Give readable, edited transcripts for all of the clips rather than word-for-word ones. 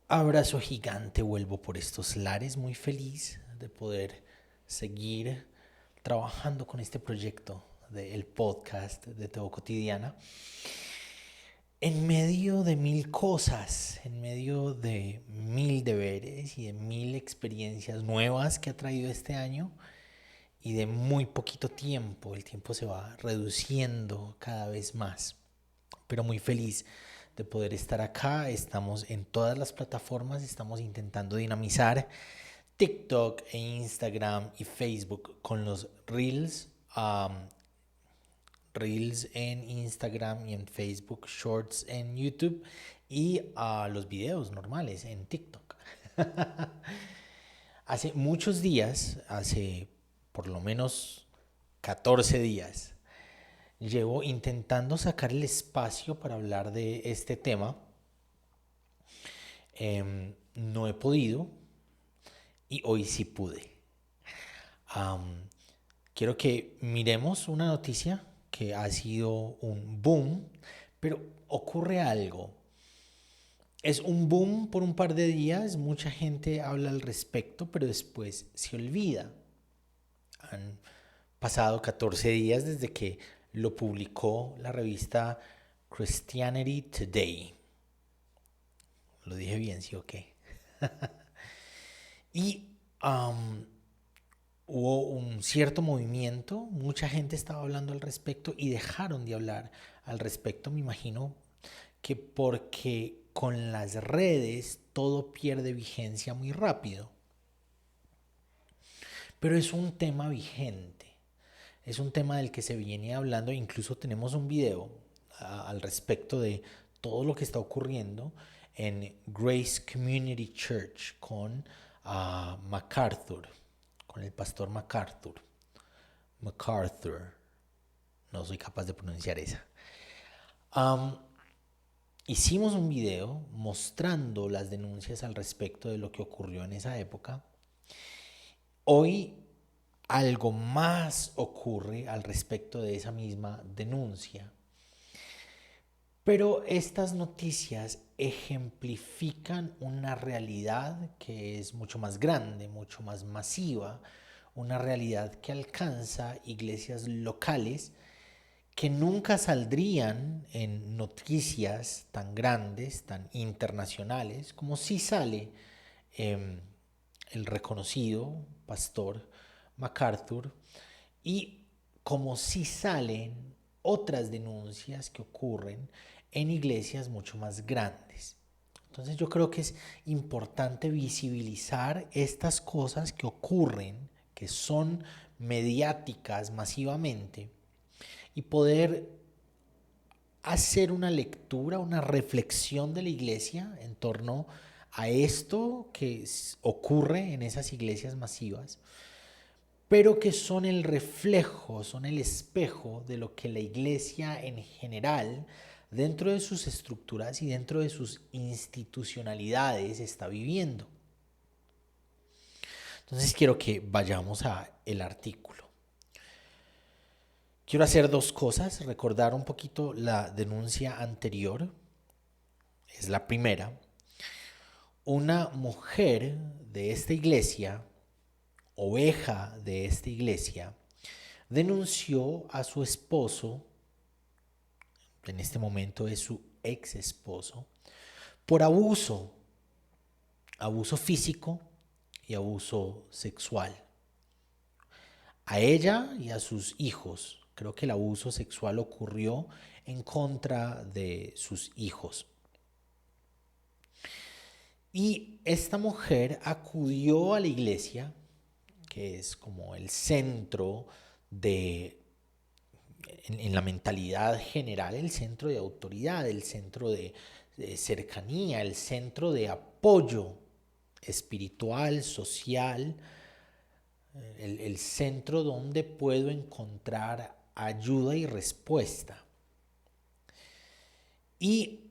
Abrazo gigante, vuelvo por estos lares muy feliz de poder seguir trabajando con este proyecto del podcast de Teo Cotidiana. En medio de mil cosas, en medio de mil deberes y de mil experiencias nuevas que ha traído este año y de muy poquito tiempo, el tiempo se va reduciendo cada vez más, pero muy feliz de poder estar acá. Estamos en todas las plataformas, estamos intentando dinamizar TikTok e Instagram y Facebook con los Reels. Reels en Instagram y en Facebook, Shorts en YouTube y los videos normales en TikTok. Hace muchos días, hace por lo menos 14 días, llevo intentando sacar el espacio para hablar de este tema. No he podido y hoy sí pude. Am, Quiero que miremos una noticia que ha sido un boom, pero ocurre algo. Es un boom por un par de días, mucha gente habla al respecto, pero después se olvida. Han pasado 14 días desde que lo publicó la revista Christianity Today. Lo dije bien, ¿sí o qué? Y hubo un cierto movimiento, mucha gente estaba hablando al respecto y dejaron de hablar al respecto, me imagino que porque con las redes todo pierde vigencia muy rápido. Pero es un tema vigente, es un tema del que se viene hablando, incluso tenemos un video al respecto de todo lo que está ocurriendo en Grace Community Church con MacArthur, con el pastor MacArthur. MacArthur, no soy capaz de pronunciar esa. Um, Hicimos un video mostrando las denuncias al respecto de lo que ocurrió en esa época. Hoy algo más ocurre al respecto de esa misma denuncia. Pero estas noticias ejemplifican una realidad que es mucho más grande, mucho más masiva, una realidad que alcanza iglesias locales que nunca saldrían en noticias tan grandes, tan internacionales, como si sale eh, el reconocido pastor MacArthur y como si salen otras denuncias que ocurren en iglesias mucho más grandes. Entonces yo creo que es importante visibilizar estas cosas que ocurren, que son mediáticas masivamente, y poder hacer una lectura, una reflexión de la iglesia en torno a esto que ocurre en esas iglesias masivas, pero que son el reflejo, son el espejo de lo que la iglesia en general, dentro de sus estructuras y dentro de sus institucionalidades, está viviendo. Entonces quiero que vayamos a el artículo. Quiero hacer dos cosas, recordar un poquito la denuncia anterior, es la primera. Una mujer de esta iglesia, oveja de esta iglesia, denunció a su esposo, en este momento es su ex esposo, por abuso, abuso físico y abuso sexual. A ella y a sus hijos. Creo que el abuso sexual ocurrió en contra de sus hijos. Y esta mujer acudió a la iglesia, que es como el centro de, en la mentalidad general, el centro de autoridad, el centro de cercanía, el centro de apoyo espiritual, social, el centro donde puedo encontrar ayuda y respuesta. Y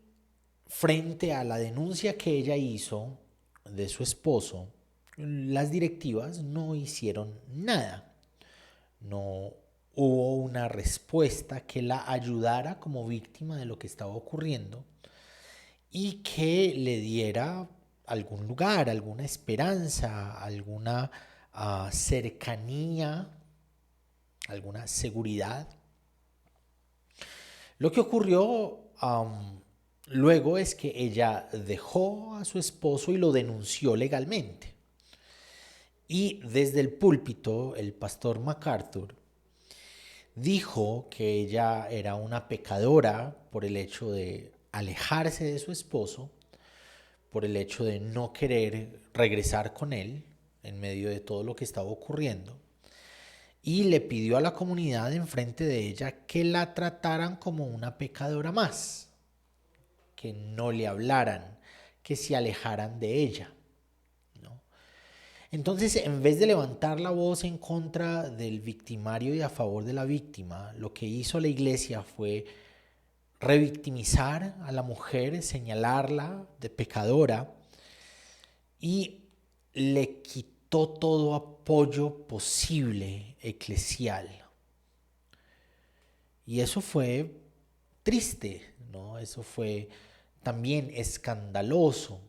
frente a la denuncia que ella hizo de su esposo, las directivas no hicieron nada. No hubo una respuesta que la ayudara como víctima de lo que estaba ocurriendo y que le diera algún lugar, alguna esperanza, alguna cercanía, alguna seguridad. Lo que ocurrió luego es que ella dejó a su esposo y lo denunció legalmente. Y desde el púlpito, el pastor MacArthur dijo que ella era una pecadora por el hecho de alejarse de su esposo, por el hecho de no querer regresar con él en medio de todo lo que estaba ocurriendo. Y le pidió a la comunidad enfrente de ella que la trataran como una pecadora más, que no le hablaran, que se alejaran de ella, ¿no? Entonces, en vez de levantar la voz en contra del victimario y a favor de la víctima, lo que hizo la iglesia fue revictimizar a la mujer, señalarla de pecadora y le quitó todo apoyo posible eclesial. Y eso fue triste, ¿no? Eso fue también escandaloso.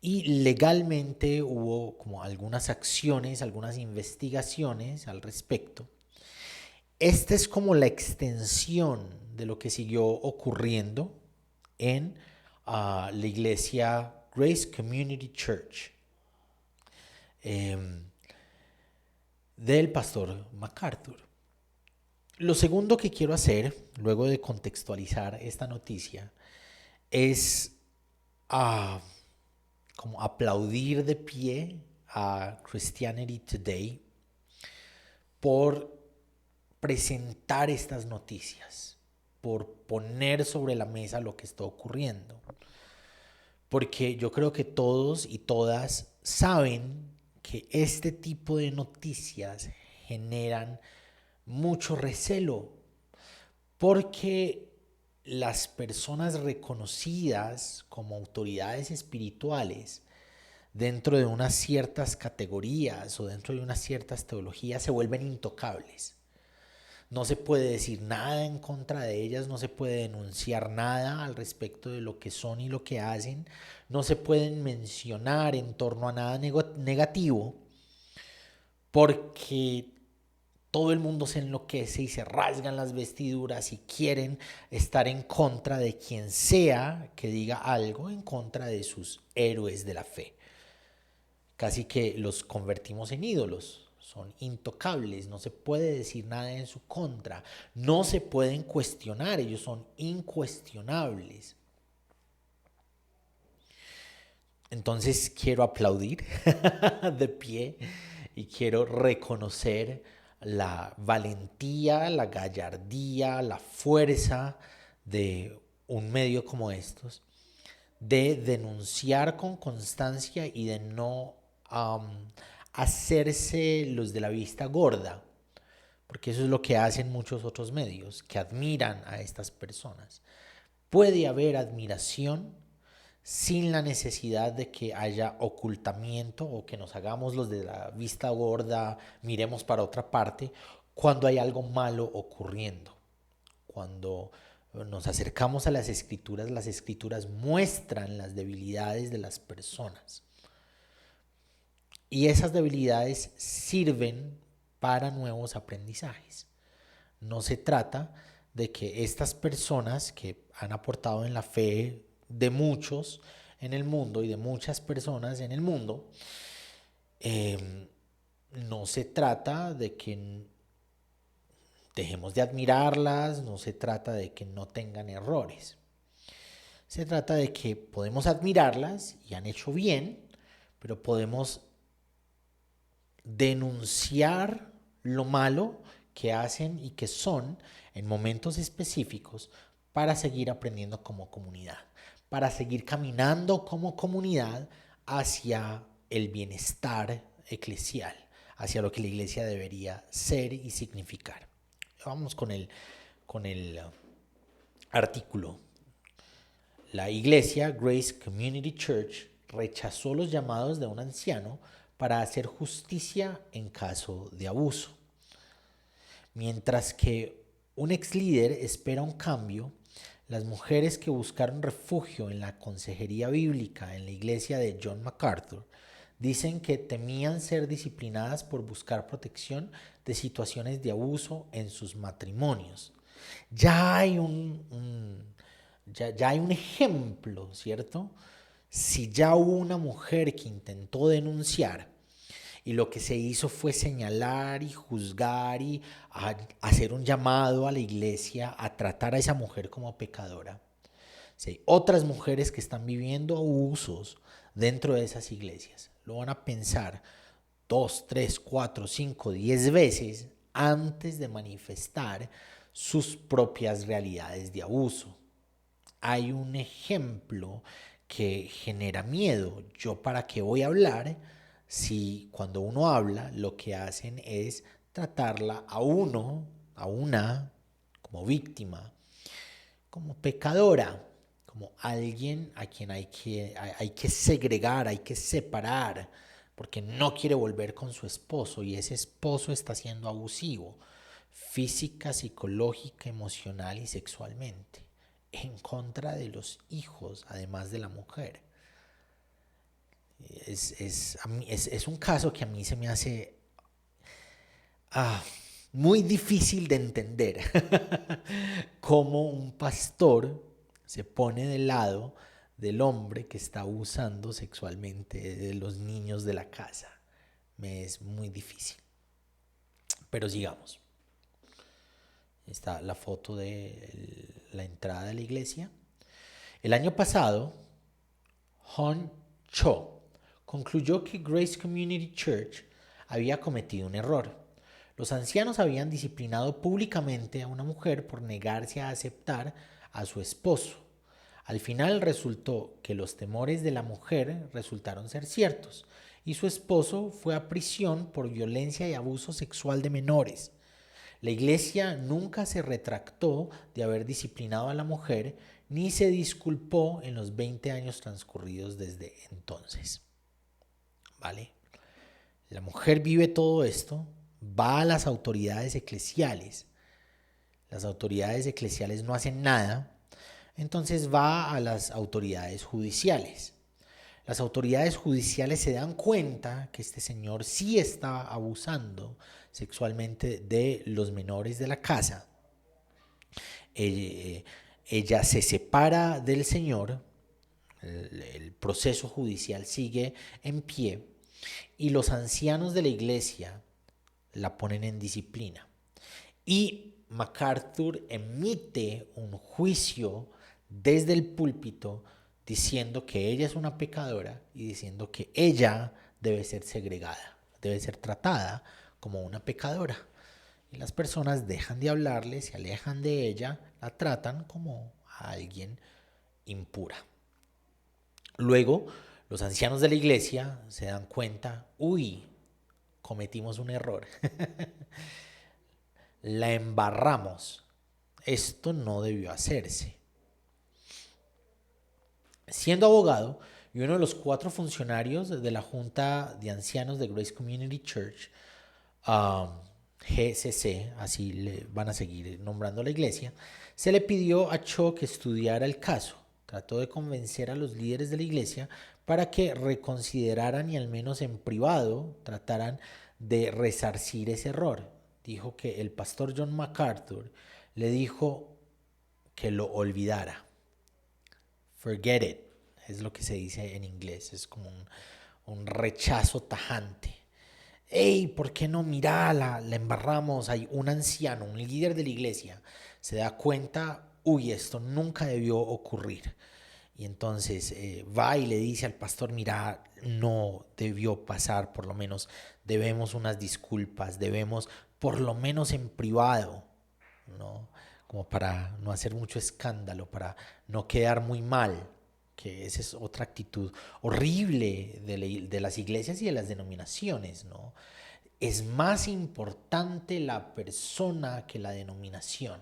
Y legalmente hubo como algunas acciones, algunas investigaciones al respecto. Esta es como la extensión de lo que siguió ocurriendo en la iglesia Grace Community Church del pastor MacArthur. Lo segundo que quiero hacer, luego de contextualizar esta noticia, es como aplaudir de pie a Christianity Today por presentar estas noticias, por poner sobre la mesa lo que está ocurriendo. Porque yo creo que todos y todas saben que este tipo de noticias generan mucho recelo, porque las personas reconocidas como autoridades espirituales dentro de unas ciertas categorías o dentro de unas ciertas teologías se vuelven intocables. No se puede decir nada en contra de ellas, no se puede denunciar nada al respecto de lo que son y lo que hacen, no se pueden mencionar en torno a nada negativo, porque todo el mundo se enloquece y se rasgan las vestiduras y quieren estar en contra de quien sea que diga algo en contra de sus héroes de la fe. Casi que los convertimos en ídolos, son intocables, no se puede decir nada en su contra, no se pueden cuestionar, ellos son incuestionables. Entonces quiero aplaudir de pie y quiero reconocer la valentía, la gallardía, la fuerza de un medio como estos, de denunciar con constancia y de no hacerse los de la vista gorda, porque eso es lo que hacen muchos otros medios, que admiran a estas personas. Puede haber admiración sin la necesidad de que haya ocultamiento o que nos hagamos los de la vista gorda, miremos para otra parte, cuando hay algo malo ocurriendo. Cuando nos acercamos a las escrituras muestran las debilidades de las personas. Y esas debilidades sirven para nuevos aprendizajes. No se trata de que estas personas que han aportado en la fe de muchos en el mundo y de muchas personas en el mundo, no se trata de que dejemos de admirarlas, no se trata de que no tengan errores. Se trata de que podemos admirarlas y han hecho bien, pero podemos denunciar lo malo que hacen y que son en momentos específicos para seguir aprendiendo como comunidad, para seguir caminando como comunidad hacia el bienestar eclesial, hacia lo que la iglesia debería ser y significar. Vamos con el artículo. La iglesia Grace Community Church rechazó los llamados de un anciano para hacer justicia en caso de abuso. Mientras que un ex líder espera un cambio, las mujeres que buscaron refugio en la consejería bíblica en la iglesia de John MacArthur dicen que temían ser disciplinadas por buscar protección de situaciones de abuso en sus matrimonios. Ya hay ya hay un ejemplo, ¿cierto? Si ya hubo una mujer que intentó denunciar y lo que se hizo fue señalar y juzgar y hacer un llamado a la iglesia a tratar a esa mujer como pecadora. Si hay otras mujeres que están viviendo abusos dentro de esas iglesias, lo van a pensar 2, 3, 4, 5, 10 veces antes de manifestar sus propias realidades de abuso. Hay un ejemplo que genera miedo. ¿Yo para qué voy a hablar si cuando uno habla lo que hacen es tratarla a uno, a una, como víctima, como pecadora, como alguien a quien hay que segregar, hay que separar, porque no quiere volver con su esposo y ese esposo está siendo abusivo, física, psicológica, emocional y sexualmente, en contra de los hijos, además de la mujer? Es un caso que a mí se me hace ah, muy difícil de entender cómo un pastor se pone del lado del hombre que está abusando sexualmente de los niños de la casa. Me es muy difícil. Pero sigamos. Está la foto de la entrada de la iglesia. El año pasado, Hon Cho concluyó que Grace Community Church había cometido un error. Los ancianos habían disciplinado públicamente a una mujer por negarse a aceptar a su esposo. Al final resultó que los temores de la mujer resultaron ser ciertos y su esposo fue a prisión por violencia y abuso sexual de menores. La iglesia nunca se retractó de haber disciplinado a la mujer ni se disculpó en los 20 años transcurridos desde entonces. ¿Vale? La mujer vive todo esto, va a las autoridades eclesiales, las autoridades eclesiales no hacen nada, entonces va a las autoridades judiciales. Las autoridades judiciales se dan cuenta que este señor sí está abusando sexualmente de los menores de la casa. Ella se separa del señor, el proceso judicial sigue en pie y los ancianos de la iglesia la ponen en disciplina. Y MacArthur emite un juicio desde el púlpito diciendo que ella es una pecadora y diciendo que ella debe ser segregada, debe ser tratada como una pecadora. Y las personas dejan de hablarle, se alejan de ella, la tratan como a alguien impura. Luego, los ancianos de la iglesia se dan cuenta, uy, cometimos un error, la embarramos, esto no debió hacerse. Siendo abogado y uno de los 4 funcionarios de la Junta de Ancianos de Grace Community Church, GCC, así le van a seguir nombrando la iglesia, se le pidió a Cho que estudiara el caso. Trató de convencer a los líderes de la iglesia para que reconsideraran y al menos en privado trataran de resarcir ese error. Dijo que el pastor John MacArthur le dijo que lo olvidara. Forget it, es lo que se dice en inglés, es como un rechazo tajante. Hey, ¿por qué no? Mira, la embarramos. Hay un anciano, un líder de la iglesia, se da cuenta, uy, esto nunca debió ocurrir. Y entonces va y le dice al pastor, mira, no debió pasar, por lo menos debemos unas disculpas, debemos, por lo menos en privado, ¿no? Como para no hacer mucho escándalo, para no quedar muy mal, que esa es otra actitud horrible de las iglesias y de las denominaciones, ¿no? Es más importante la persona que la denominación.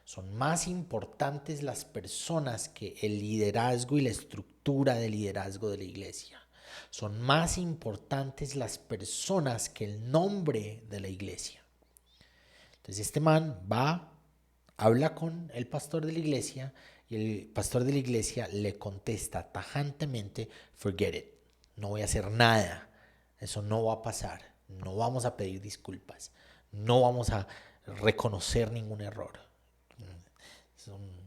Son más importantes las personas que el liderazgo y la estructura de liderazgo de la iglesia. Son más importantes las personas que el nombre de la iglesia. Entonces este man va, habla con el pastor de la iglesia Y el pastor de la iglesia le contesta tajantemente, forget it, no voy a hacer nada, eso no va a pasar, no vamos a pedir disculpas, no vamos a reconocer ningún error. Es un-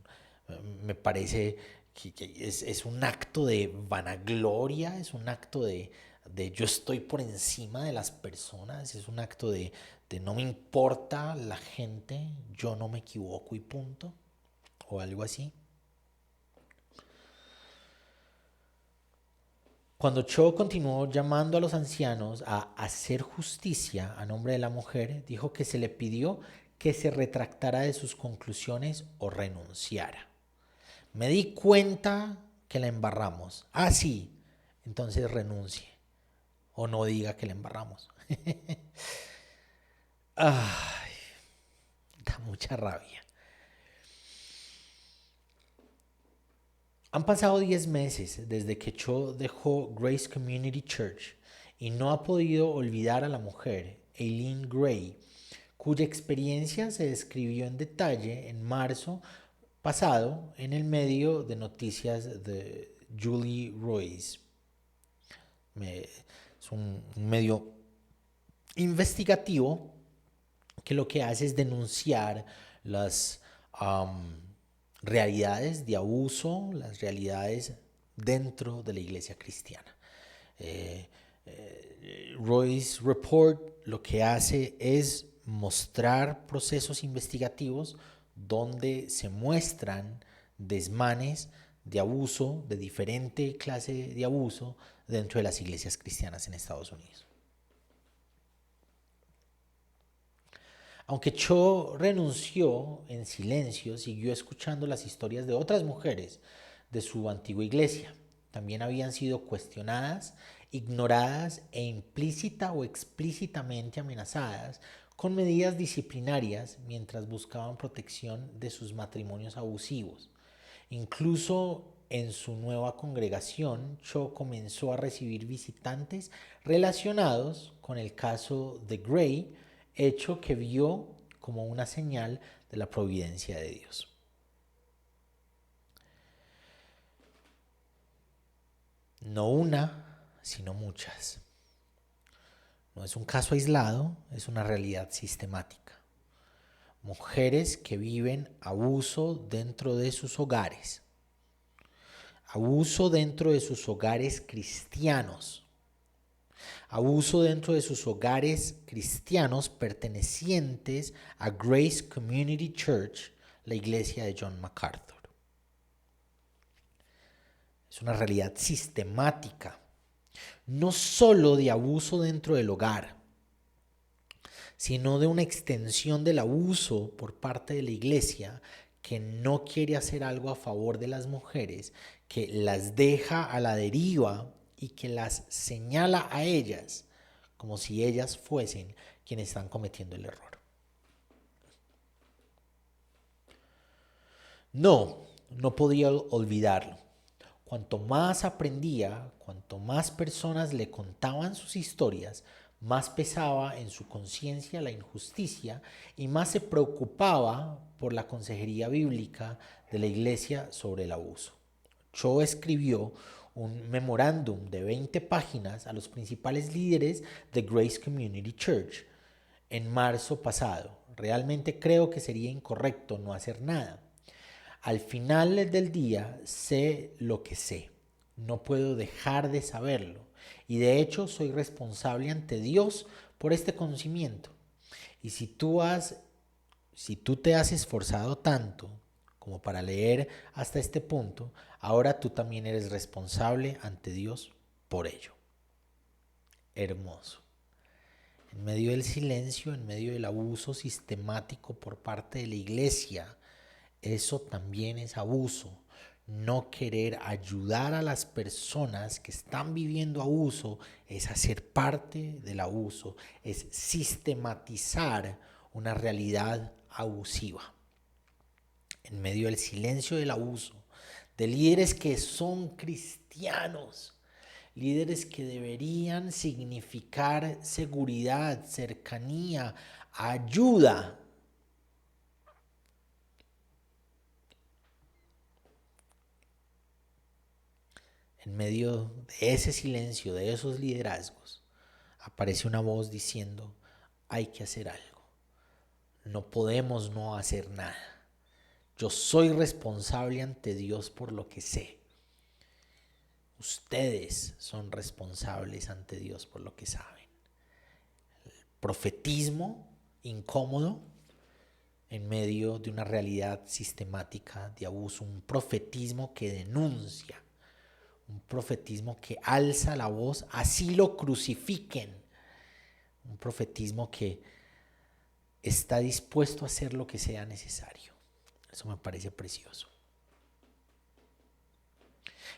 Me parece que es un acto de vanagloria, es un acto de yo estoy por encima de las personas, es un acto de no me importa la gente, yo no me equivoco y punto, o algo así. Cuando Cho continuó llamando a los ancianos a hacer justicia a nombre de la mujer, dijo que se le pidió que se retractara de sus conclusiones o renunciara. Me di cuenta que la embarramos. Ah, sí, entonces renuncie o no diga que la embarramos. Ay, da mucha rabia. Han pasado 10 meses desde que Cho dejó Grace Community Church y no ha podido olvidar a la mujer, Eileen Gray, cuya experiencia se describió en detalle en marzo pasado en el medio de noticias de Julie Royce. Es un medio investigativo que lo que hace es denunciar las realidades de abuso, las realidades dentro de la iglesia cristiana. Eh, Royce Report lo que hace es mostrar procesos investigativos donde se muestran desmanes de abuso, de diferente clase de abuso dentro de las iglesias cristianas en Estados Unidos. Aunque Cho renunció en silencio, siguió escuchando las historias de otras mujeres de su antigua iglesia. También habían sido cuestionadas, ignoradas e implícita o explícitamente amenazadas con medidas disciplinarias mientras buscaban protección de sus matrimonios abusivos. Incluso en su nueva congregación, Cho comenzó a recibir visitantes relacionados con el caso de Gray, hecho que vio como una señal de la providencia de Dios. No una, sino muchas. No es un caso aislado, es una realidad sistemática. Mujeres que viven abuso dentro de sus hogares, abuso dentro de sus hogares cristianos, abuso dentro de sus hogares cristianos pertenecientes a Grace Community Church, la iglesia de John MacArthur. Es una realidad sistemática, no solo de abuso dentro del hogar, sino de una extensión del abuso por parte de la iglesia que no quiere hacer algo a favor de las mujeres, que las deja a la deriva y que las señala a ellas como si ellas fuesen quienes están cometiendo el error. No, no podía olvidarlo. Cuanto más aprendía, cuanto más personas le contaban sus historias, más pesaba en su conciencia la injusticia y más se preocupaba por la consejería bíblica de la iglesia sobre el abuso. Cho escribió un memorándum de 20 páginas a los principales líderes de Grace Community Church en marzo pasado. Realmente creo que sería incorrecto no hacer nada. Al final del día sé lo que sé. No puedo dejar de saberlo. Y de hecho soy responsable ante Dios por este conocimiento. Y si tú te has esforzado tanto como para leer hasta este punto, ahora tú también eres responsable ante Dios por ello. Hermoso. En medio del silencio, en medio del abuso sistemático por parte de la iglesia, eso también es abuso. No querer ayudar a las personas que están viviendo abuso es hacer parte del abuso, es sistematizar una realidad abusiva. En medio del silencio del abuso, de líderes que son cristianos, líderes que deberían significar seguridad, cercanía, ayuda. en medio de ese silencio, de esos liderazgos, aparece una voz diciendo, hay que hacer algo, no podemos no hacer nada. Yo soy responsable ante Dios por lo que sé. Ustedes son responsables ante Dios por lo que saben. Profetismo incómodo en medio de una realidad sistemática de abuso, un profetismo que denuncia, un profetismo que alza la voz, así lo crucifiquen, un profetismo que está dispuesto a hacer lo que sea necesario. Eso me parece precioso.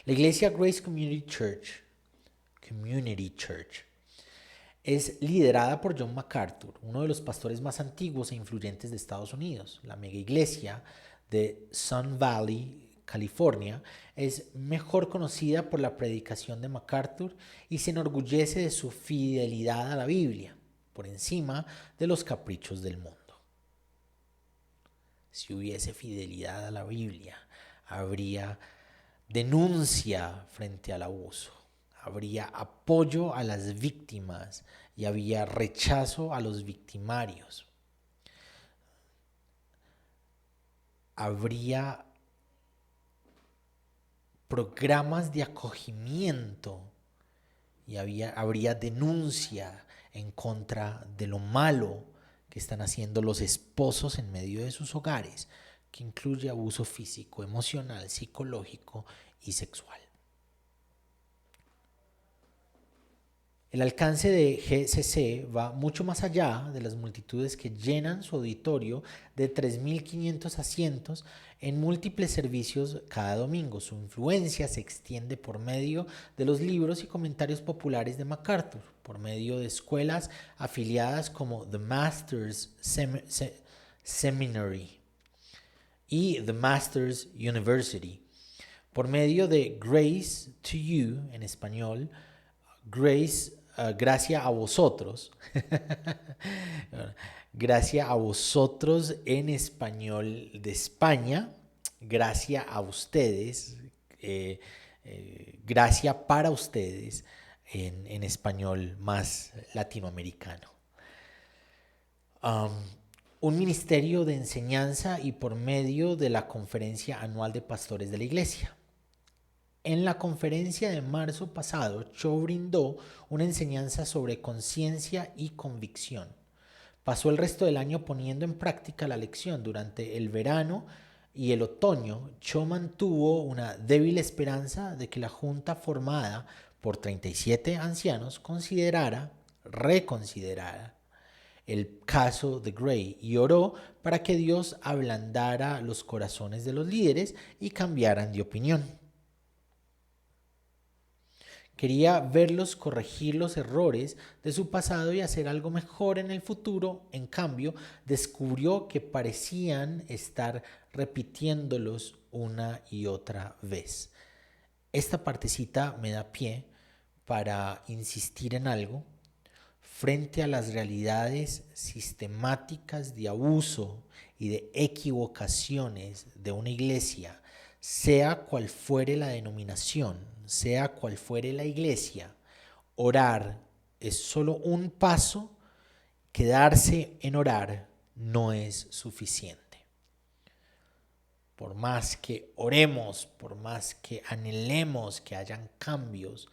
La iglesia Grace Community Church es liderada por John MacArthur, uno de los pastores más antiguos e influyentes de Estados Unidos. La mega iglesia de Sun Valley, California, es mejor conocida por la predicación de MacArthur y se enorgullece de su fidelidad a la Biblia, por encima de los caprichos del mundo. Si hubiese fidelidad a la Biblia, habría denuncia frente al abuso, habría apoyo a las víctimas y había rechazo a los victimarios. Habría programas de acogimiento y habría denuncia en contra de lo malo que están haciendo los esposos en medio de sus hogares, que incluye abuso físico, emocional, psicológico y sexual. El alcance de GCC va mucho más allá de las multitudes que llenan su auditorio de 3.500 asientos en múltiples servicios cada domingo. Su influencia se extiende por medio de los libros y comentarios populares de MacArthur, por medio de escuelas afiliadas como The Masters Seminary y The Masters University, por medio de Grace to You en español, Gracia a vosotros, gracia a vosotros en español de España, gracia a ustedes, gracia para ustedes en español más latinoamericano. Un ministerio de enseñanza y por medio de la conferencia anual de pastores de la iglesia. En la conferencia de marzo pasado, Cho brindó una enseñanza sobre conciencia y convicción. Pasó el resto del año poniendo en práctica la lección. Durante el verano y el otoño, Cho mantuvo una débil esperanza de que la junta formada por 37 ancianos reconsiderara el caso de Gray y oró para que Dios ablandara los corazones de los líderes y cambiaran de opinión. Quería verlos corregir los errores de su pasado y hacer algo mejor en el futuro. En cambio, descubrió que parecían estar repitiéndolos una y otra vez. Esta partecita me da pie para insistir en algo. Frente a las realidades sistemáticas de abuso y de equivocaciones de una iglesia, sea cual fuere la denominación, sea cual fuere la iglesia, orar es solo un paso, quedarse en orar no es suficiente. Por más que oremos, por más que anhelemos que hayan cambios,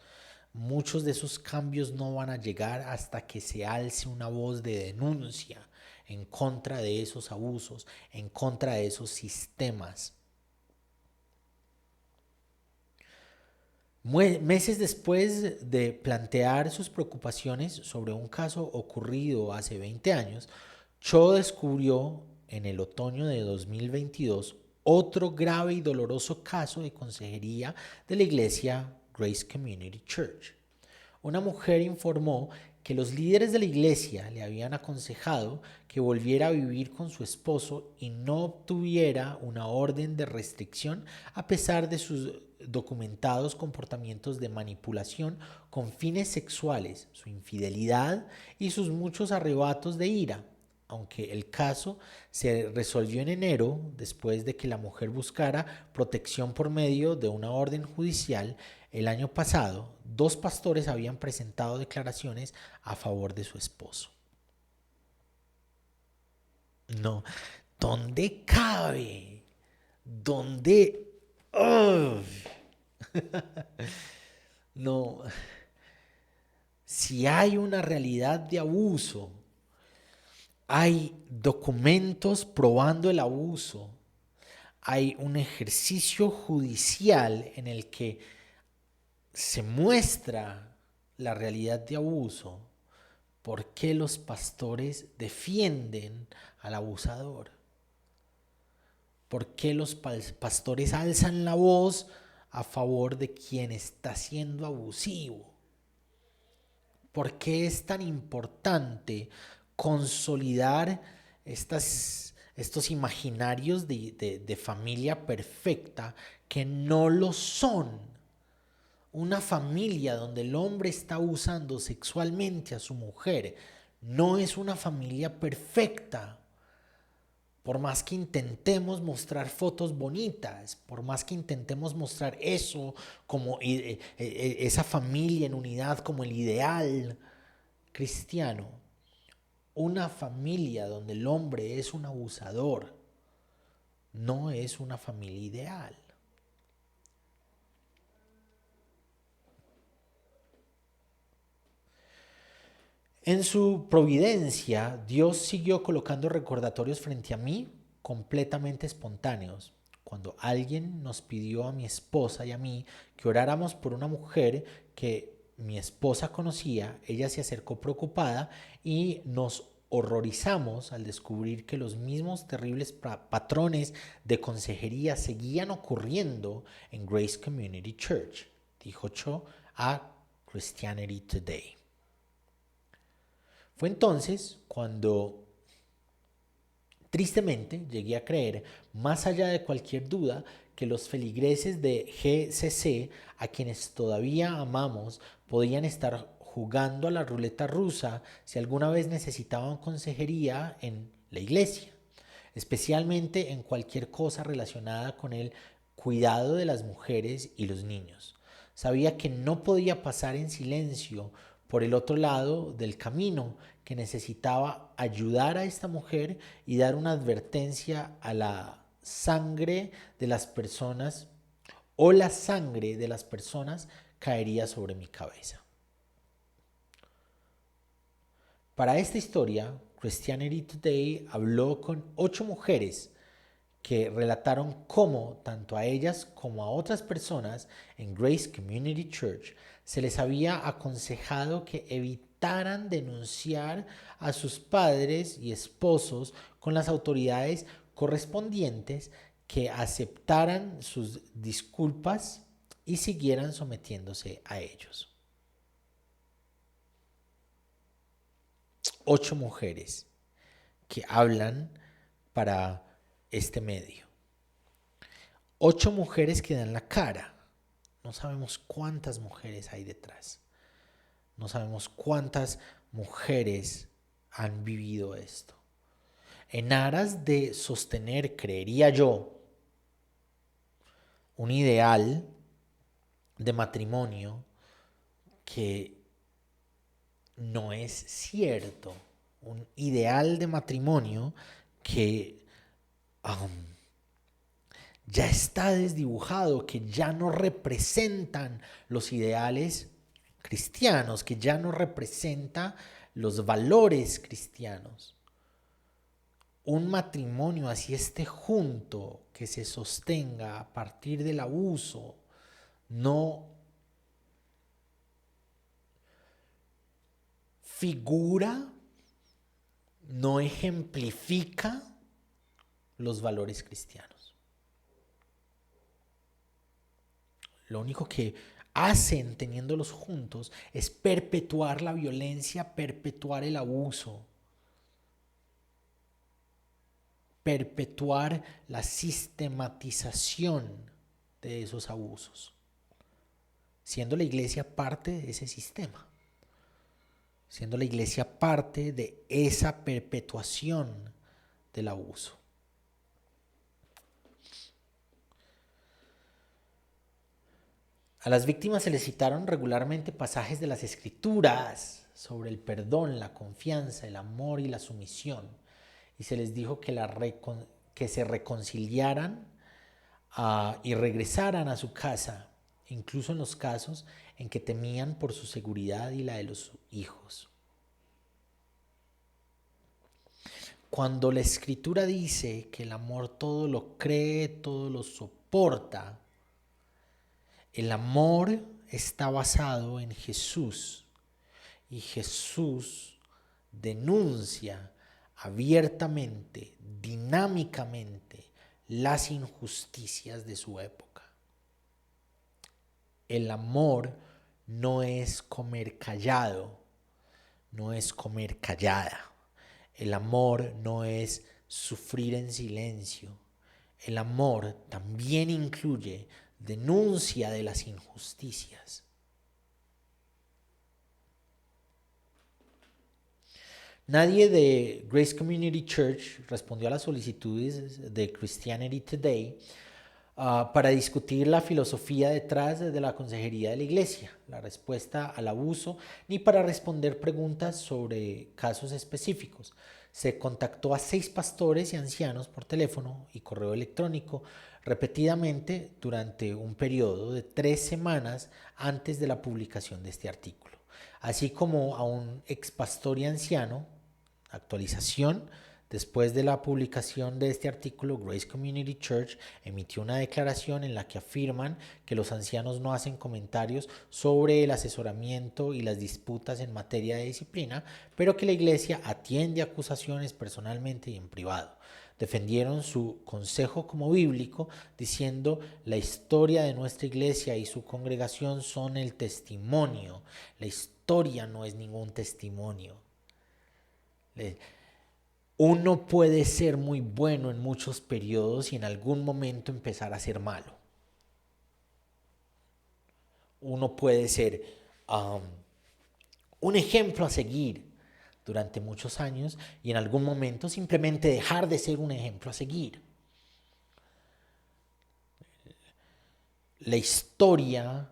muchos de esos cambios no van a llegar hasta que se alce una voz de denuncia en contra de esos abusos, en contra de esos sistemas. Meses después de plantear sus preocupaciones sobre un caso ocurrido hace 20 años, Cho descubrió en el otoño de 2022 otro grave y doloroso caso de consejería de la iglesia Grace Community Church. Una mujer informó que los líderes de la iglesia le habían aconsejado que volviera a vivir con su esposo y no obtuviera una orden de restricción a pesar de sus documentados comportamientos de manipulación con fines sexuales, su infidelidad y sus muchos arrebatos de ira. Aunque el caso se resolvió en enero, después de que la mujer buscara protección por medio de una orden judicial, El año pasado, 2 pastores habían presentado declaraciones a favor de su esposo. No, ¿dónde cabe? ¿Dónde? ¡Ugh! No, si hay una realidad de abuso, hay documentos probando el abuso, hay un ejercicio judicial en el que se muestra la realidad de abuso. ¿Por qué los pastores defienden al abusador? ¿Por qué los pastores alzan la voz a favor de quien está siendo abusivo? ¿Por qué es tan importante consolidar estos imaginarios de familia perfecta que no lo son? Una familia donde el hombre está usando sexualmente a su mujer no es una familia perfecta. Por más que intentemos mostrar fotos bonitas, por más que intentemos mostrar eso como esa familia en unidad como el ideal cristiano, una familia donde el hombre es un abusador no es una familia ideal. En su providencia, Dios siguió colocando recordatorios frente a mí completamente espontáneos. Cuando alguien nos pidió a mi esposa y a mí que oráramos por una mujer que mi esposa conocía, ella se acercó preocupada y nos horrorizamos al descubrir que los mismos terribles patrones de consejería seguían ocurriendo en Grace Community Church, dijo Cho a Christianity Today. Fue entonces cuando tristemente llegué a creer, más allá de cualquier duda, que los feligreses de GCC, a quienes todavía amamos, podían estar jugando a la ruleta rusa si alguna vez necesitaban consejería en la iglesia, especialmente en cualquier cosa relacionada con el cuidado de las mujeres y los niños. Sabía que no podía pasar en silencio por el otro lado del camino, que necesitaba ayudar a esta mujer y dar una advertencia a la sangre de las personas, o la sangre de las personas caería sobre mi cabeza. Para esta historia, Christianity Today habló con 8 mujeres que relataron cómo tanto a ellas como a otras personas en Grace Community Church se les había aconsejado que evitaran denunciar a sus padres y esposos con las autoridades correspondientes, que aceptaran sus disculpas y siguieran sometiéndose a ellos. 8 mujeres que hablan para este medio. 8 mujeres que dan la cara. No sabemos cuántas mujeres hay detrás. No sabemos cuántas mujeres han vivido esto. En aras de sostener, creería yo, un ideal de matrimonio que no es cierto. Un ideal de matrimonio que ya está desdibujado, que ya no representan los ideales cristianos, que ya no representa los valores cristianos. Un matrimonio así esté junto, que se sostenga a partir del abuso, no figura, no ejemplifica los valores cristianos. Lo único que hacen teniéndolos juntos es perpetuar la violencia, perpetuar el abuso, perpetuar la sistematización de esos abusos, siendo la iglesia parte de ese sistema, siendo la iglesia parte de esa perpetuación del abuso. A las víctimas se les citaron regularmente pasajes de las Escrituras sobre el perdón, la confianza, el amor y la sumisión. Y se les dijo que se reconciliaran y regresaran a su casa, incluso en los casos en que temían por su seguridad y la de los hijos. Cuando la Escritura dice que el amor todo lo cree, todo lo soporta, el amor está basado en Jesús y Jesús denuncia abiertamente, dinámicamente, las injusticias de su época. El amor no es comer callado, no es comer callada. El amor no es sufrir en silencio. El amor también incluye denuncia de las injusticias. Nadie de Grace Community Church respondió a las solicitudes de Christianity Today para discutir la filosofía detrás de la consejería de la iglesia, la respuesta al abuso, ni para responder preguntas sobre casos específicos. Se contactó a 6 pastores y ancianos por teléfono y correo electrónico repetidamente durante un periodo de 3 semanas antes de la publicación de este artículo, así como a un ex pastor y anciano. Actualización. Después de la publicación de este artículo, Grace Community Church emitió una declaración en la que afirman que los ancianos no hacen comentarios sobre el asesoramiento y las disputas en materia de disciplina, pero que la iglesia atiende acusaciones personalmente y en privado. Defendieron su consejo como bíblico, diciendo: la historia de nuestra iglesia y su congregación son el testimonio. La historia no es ningún testimonio. Uno puede ser muy bueno en muchos periodos y en algún momento empezar a ser malo. Uno puede ser un ejemplo a seguir durante muchos años y en algún momento simplemente dejar de ser un ejemplo a seguir. La historia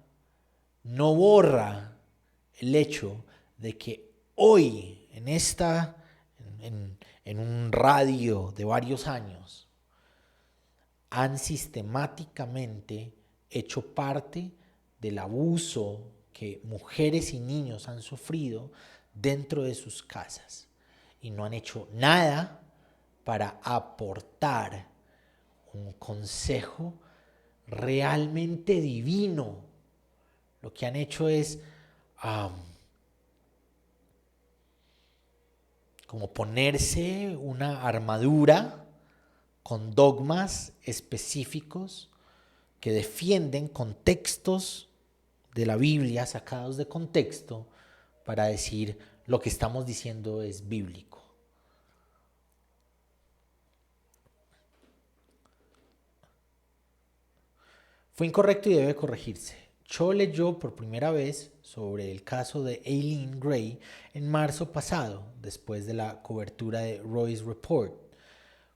no borra el hecho de que hoy en un radio de varios años han sistemáticamente hecho parte del abuso que mujeres y niños han sufrido dentro de sus casas y no han hecho nada para aportar un consejo realmente divino. Lo que han hecho es como ponerse una armadura con dogmas específicos que defienden contextos de la Biblia sacados de contexto para decir lo que estamos diciendo es bíblico. Fue incorrecto y debe corregirse. Cho leyó por primera vez sobre el caso de Aileen Gray en marzo pasado, después de la cobertura de Roy's Report,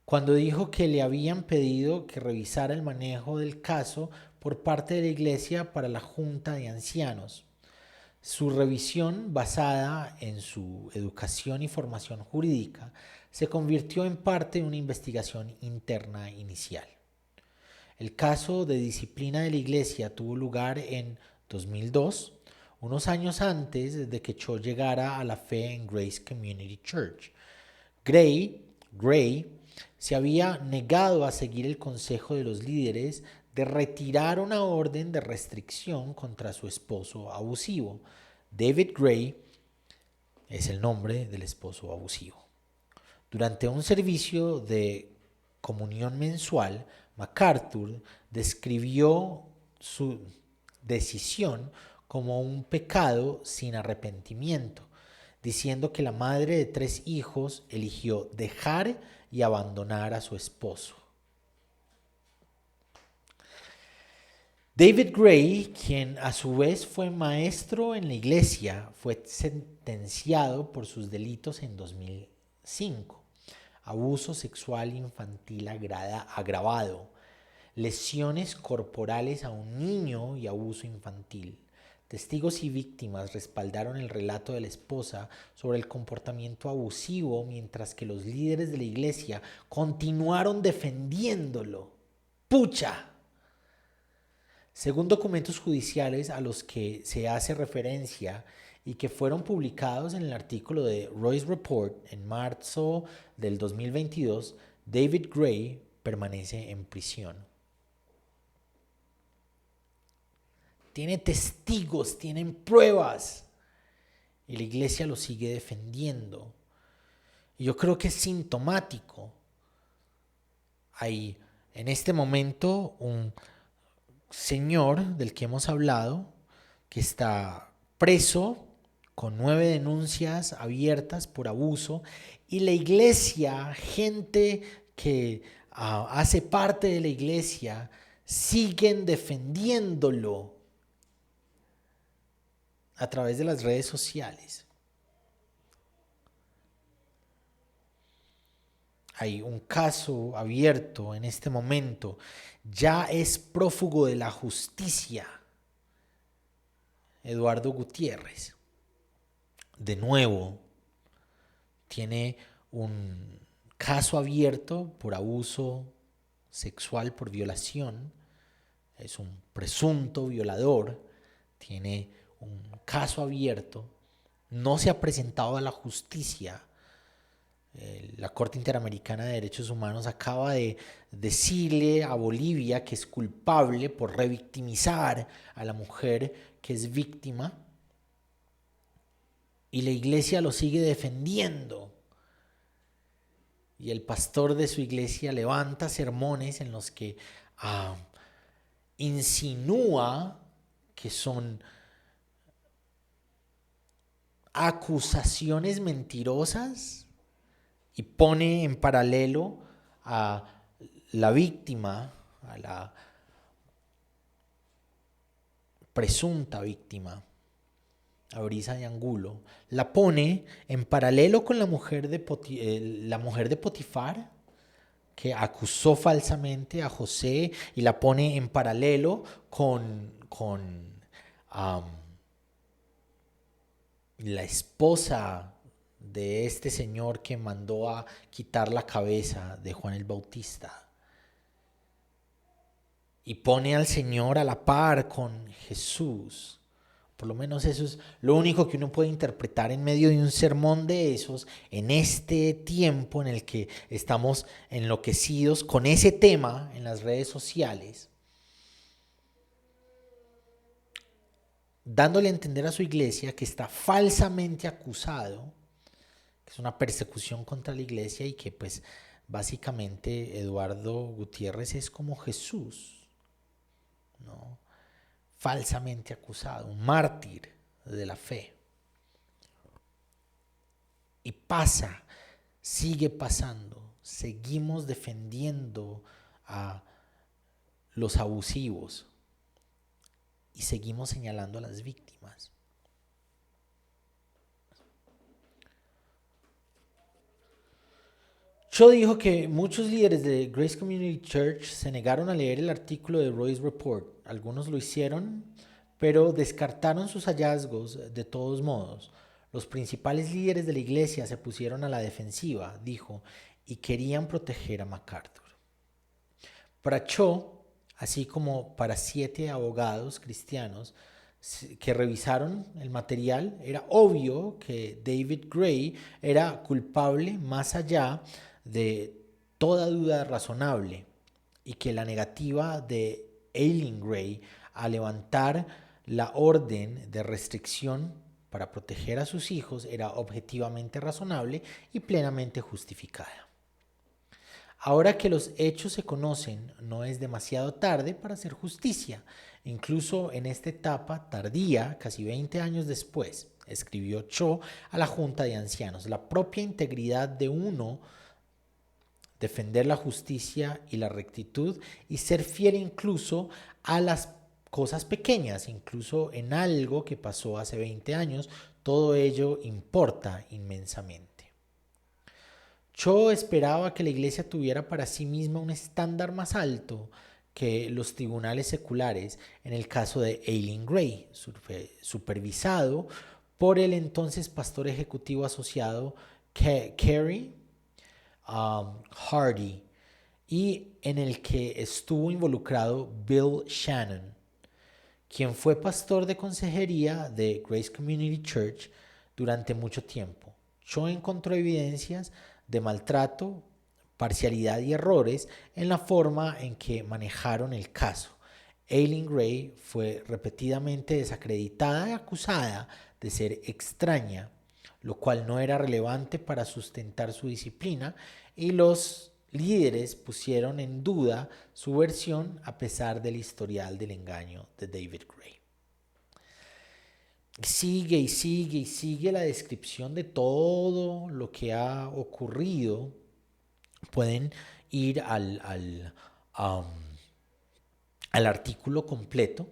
cuando dijo que le habían pedido que revisara el manejo del caso por parte de la Iglesia para la Junta de Ancianos. Su revisión, basada en su educación y formación jurídica, se convirtió en parte de una investigación interna inicial. El caso de disciplina de la Iglesia tuvo lugar en 2002, unos años antes de que Cho llegara a la fe en Grace Community Church. Gray se había negado a seguir el consejo de los líderes de retirar una orden de restricción contra su esposo abusivo. David Gray es el nombre del esposo abusivo. Durante un servicio de comunión mensual, MacArthur describió su decisión como un pecado sin arrepentimiento, diciendo que la madre de 3 hijos eligió dejar y abandonar a su esposo. David Gray, quien a su vez fue maestro en la iglesia, fue sentenciado por sus delitos en 2005. Abuso sexual infantil agravado, lesiones corporales a un niño y abuso infantil. Testigos y víctimas respaldaron el relato de la esposa sobre el comportamiento abusivo, mientras que los líderes de la iglesia continuaron defendiéndolo. ¡Pucha! Según documentos judiciales a los que se hace referencia y que fueron publicados en el artículo de Royce Report en marzo del 2022, David Gray permanece en prisión. Tiene testigos, tienen pruebas y la iglesia lo sigue defendiendo. Y yo creo que es sintomático. Hay en este momento un señor del que hemos hablado que está preso con 9 denuncias abiertas por abuso, y la iglesia, gente que hace parte de la iglesia, siguen defendiéndolo a través de las redes sociales. Hay un caso abierto en este momento. Ya es prófugo de la justicia Eduardo Gutiérrez. De nuevo, tiene un caso abierto por abuso sexual, por violación. Es un presunto violador. Tiene un caso abierto. No se ha presentado a la justicia. La Corte Interamericana de Derechos Humanos acaba de decirle a Bolivia que es culpable por revictimizar a la mujer que es víctima, y la iglesia lo sigue defendiendo. Y el pastor de su iglesia levanta sermones en los que insinúa que son acusaciones mentirosas y pone en paralelo a la víctima, a la presunta víctima, a Brisa de Angulo, la pone en paralelo con la mujer de Potifar, que acusó falsamente a José, y la pone en paralelo con la esposa de este señor que mandó a quitar la cabeza de Juan el Bautista. Y pone al Señor a la par con Jesús. Por lo menos eso es lo único que uno puede interpretar en medio de un sermón de esos, en este tiempo en el que estamos enloquecidos con ese tema en las redes sociales, dándole a entender a su iglesia que está falsamente acusado, que es una persecución contra la iglesia, y que pues básicamente Eduardo Gutiérrez es como Jesús, ¿no? Falsamente acusado, un mártir de la fe. Y pasa, sigue pasando, seguimos defendiendo a los abusivos y seguimos señalando a las víctimas. Cho dijo que muchos líderes de Grace Community Church se negaron a leer el artículo de Royce Report. Algunos lo hicieron, pero descartaron sus hallazgos de todos modos. Los principales líderes de la iglesia se pusieron a la defensiva, dijo, y querían proteger a MacArthur. Para Cho, así como para 7 abogados cristianos que revisaron el material, era obvio que David Gray era culpable más allá de toda duda razonable, y que la negativa de Eileen Gray a levantar la orden de restricción para proteger a sus hijos era objetivamente razonable y plenamente justificada. Ahora que los hechos se conocen, no es demasiado tarde para hacer justicia. Incluso en esta etapa tardía, casi 20 años después, escribió Cho a la Junta de Ancianos, la propia integridad de uno, defender la justicia y la rectitud y ser fiel incluso a las cosas pequeñas, incluso en algo que pasó hace 20 años, todo ello importa inmensamente. Cho esperaba que la iglesia tuviera para sí misma un estándar más alto que los tribunales seculares en el caso de Eileen Gray, supervisado por el entonces pastor ejecutivo asociado Kerry Hardy, y en el que estuvo involucrado Bill Shannon, quien fue pastor de consejería de Grace Community Church durante mucho tiempo. Cho encontró evidencias de maltrato, parcialidad y errores en la forma en que manejaron el caso. Eileen Gray fue repetidamente desacreditada y acusada de ser extraña, lo cual no era relevante para sustentar su disciplina, y los líderes pusieron en duda su versión a pesar del historial del engaño de David Gray. Sigue y sigue y sigue la descripción de todo lo que ha ocurrido. Pueden ir al artículo completo.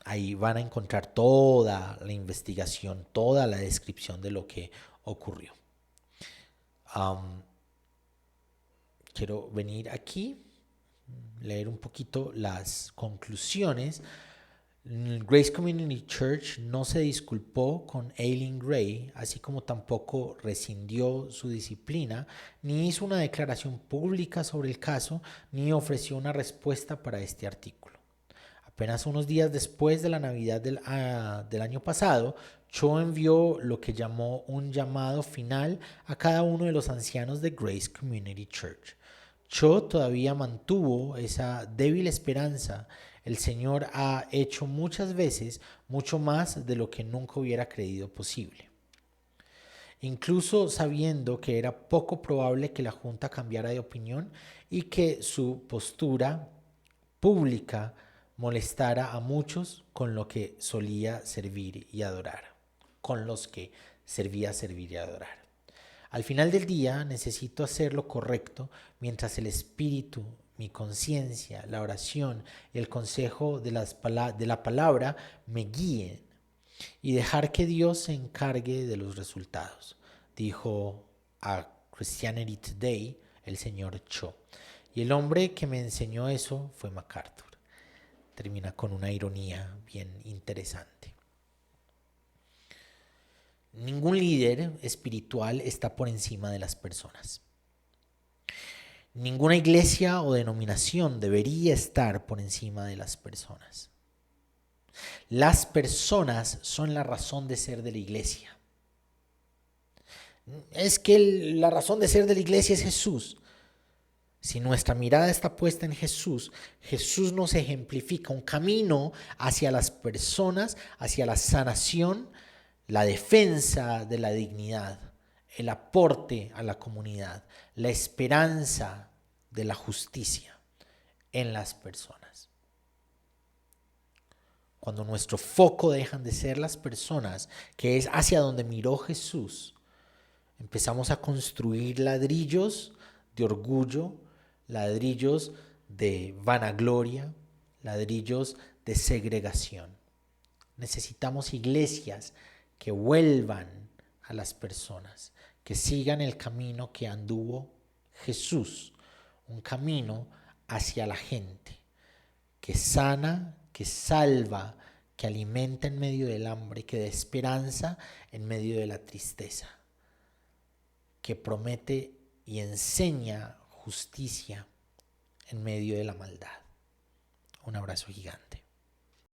Ahí van a encontrar toda la investigación, toda la descripción de lo que ocurrió. Quiero venir aquí, leer un poquito las conclusiones. Grace Community Church no se disculpó con Eileen Gray, así como tampoco rescindió su disciplina, ni hizo una declaración pública sobre el caso, ni ofreció una respuesta para este artículo. Apenas unos días después de la Navidad del año pasado, Cho envió lo que llamó un llamado final a cada uno de los ancianos de Grace Community Church. Cho todavía mantuvo esa débil esperanza. El Señor ha hecho muchas veces mucho más de lo que nunca hubiera creído posible. Incluso sabiendo que era poco probable que la Junta cambiara de opinión y que su postura pública molestara a muchos con lo que solía servir y adorar, con los que servía servir y adorar. Al final del día necesito hacer lo correcto mientras el Espíritu, mi conciencia, la oración y el consejo de la palabra me guíen, y dejar que Dios se encargue de los resultados, dijo a Christianity Today el señor Cho. Y el hombre que me enseñó eso fue MacArthur. Termina con una ironía bien interesante. Ningún líder espiritual está por encima de las personas. Ninguna iglesia o denominación debería estar por encima de las personas. Las personas son la razón de ser de la iglesia. Es que la razón de ser de la iglesia es Jesús. Si nuestra mirada está puesta en Jesús, Jesús nos ejemplifica un camino hacia las personas, hacia la sanación, la defensa de la dignidad, el aporte a la comunidad, la esperanza de la justicia en las personas. Cuando nuestro foco dejan de ser las personas, que es hacia donde miró Jesús, empezamos a construir ladrillos de orgullo, ladrillos de vanagloria, ladrillos de segregación. Necesitamos iglesias que vuelvan a las personas, que sigan el camino que anduvo Jesús, un camino hacia la gente, que sana, que salva, que alimenta en medio del hambre, que da esperanza en medio de la tristeza, que promete y enseña justicia en medio de la maldad. Un abrazo gigante.